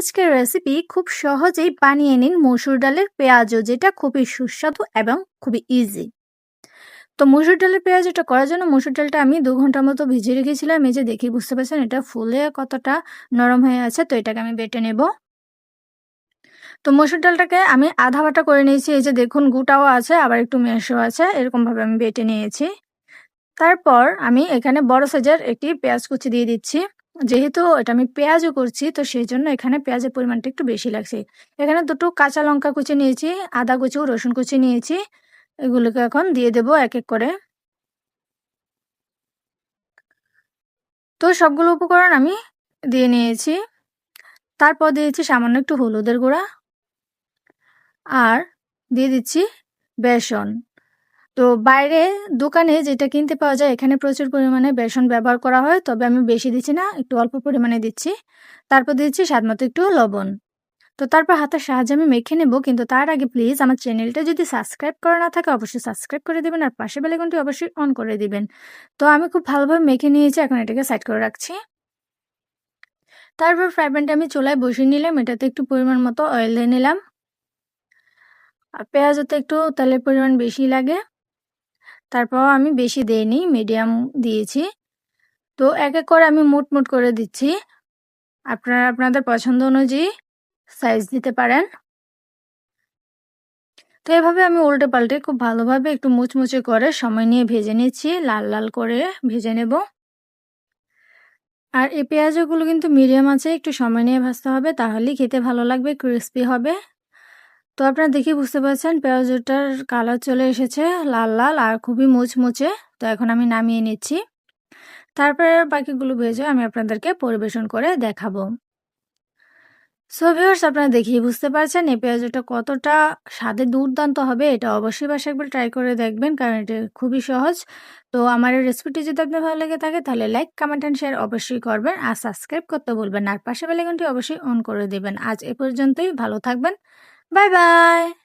আজকের রেসিপি খুব সহজেই বানিয়ে নিন মসুর ডালের পেঁয়াজু, যেটা খুবই সুস্বাদু এবং খুবই ইজি। তো মসুর ডালের পেঁয়াজুটা করার জন্য মসুর ডালটা আমি 2 ঘন্টার মতো ভিজিয়ে রেখেছিলাম। এই যে দেখেই বুঝতে পারছেন এটা ফুলে কতটা নরম হয়ে আছে। তো এটাকে আমি বেটে নেব। তো মসুর ডালটাকে আমি আধা বাটা করে নিয়েছি। এই যে দেখুন গুঁটাও আছে আবার একটু মেশও আছে। এরকমভাবে আমি বেটে নিয়েছি। তারপর আমি এখানে বড় সাইজের একটি পেঁয়াজ কুচি দিয়ে দিচ্ছি। যেহেতু এটা আমি পেঁয়াজও করছি তো সেজন্য এখানে পেঁয়াজের পরিমাণটা একটু বেশি লাগছে। এখানে 2 টো কাঁচা লঙ্কা কুচি নিয়েছি, আদা কুচি ও রসুন কুচি নিয়েছি। এগুলোকে এখন দিয়ে দেব এক, এক করে। তো সবগুলো উপকরণ আমি দিয়ে নিয়েছি। তারপর দিয়েছি সামান্য একটু হলুদের গুঁড়া আর দিয়ে দিচ্ছি বেসন। তো বাইরে দোকানে যেটা কিনতে পাওয়া যায় এখানে প্রচুর পরিমাণে বেসন ব্যবহার করা হয়, তবে আমি বেশি দিচ্ছি না, একটু অল্প পরিমাণে দিচ্ছি। তারপর দিচ্ছি স্বাদমতো একটু লবণ। তো তারপর হাতের সাহায্যে আমি মেখে নেব, কিন্তু তার আগে প্লিজ আমার চ্যানেলটা যদি সাবস্ক্রাইব করা না থাকে অবশ্যই সাবস্ক্রাইব করে দিবেন আর পাশে বেল আইকনটি অবশ্যই অন করে দিবেন। তো আমি খুব ভালোভাবে মেখে নিয়েছি, এখন এটাকে সাইড করে রাখছি। তারপর ফ্রাই প্যানটা আমি চুলায় বসিয়ে নিলাম, এটাতে একটু পরিমাণ মতো অয়েল দিয়ে নিলাম। আর পেঁয়াজতে একটু তেলের পরিমাণ বেশি লাগে, তারপর আমি বেশি দেইনি, মিডিয়াম দিয়েছি। তো এক, এক করে আমি মুট করে দিচ্ছি। আপনারা আপনাদের পছন্দ অনুযায়ী সাইজ দিতে পারেন। তো এভাবে আমি উল্টে পাল্টে খুব ভালোভাবে একটু মুচমুচে করে সময় নিয়ে ভেজে নিচ্ছি, লাল লাল করে ভেজে নেব। আর এই পেঁয়াজগুলো কিন্তু মিডিয়াম আঁচে একটু সময় নিয়ে ভাজতে হবে, তাহলেই খেতে ভালো লাগবে, ক্রিস্পি হবে। তো আপনারা দেখে বুঝতে পারছেন পেঁয়াজটার কালার চলে এসেছে লাল লাল আর খুবই মুচমুচে। তো এখন আমি নামিয়ে নিচ্ছি। তারপরে বাকিগুলো ভেজে আমি আপনাদেরকে পরিবেশন করে দেখাবো। সো ভিউয়ার্স, আপনারা দেখেই বুঝতে পারছেন এই পেঁয়াজুটা কতটা স্বাদে দুর্দান্ত হবে। এটা অবশ্যই বাসায় একবার ট্রাই করে দেখবেন, কারণ এটা খুবই সহজ। তো আমার এই রেসিপিটি যদি আপনার ভালো লেগে থাকে তাহলে লাইক, কমেন্ট অ্যান্ড শেয়ার অবশ্যই করবেন আর সাবস্ক্রাইব করতে ভুলবেন না। আর পাশে বেল আইকনটি অবশ্যই অন করে দিবেন। আজ এ পর্যন্তই, ভালো থাকবেন। Bye bye.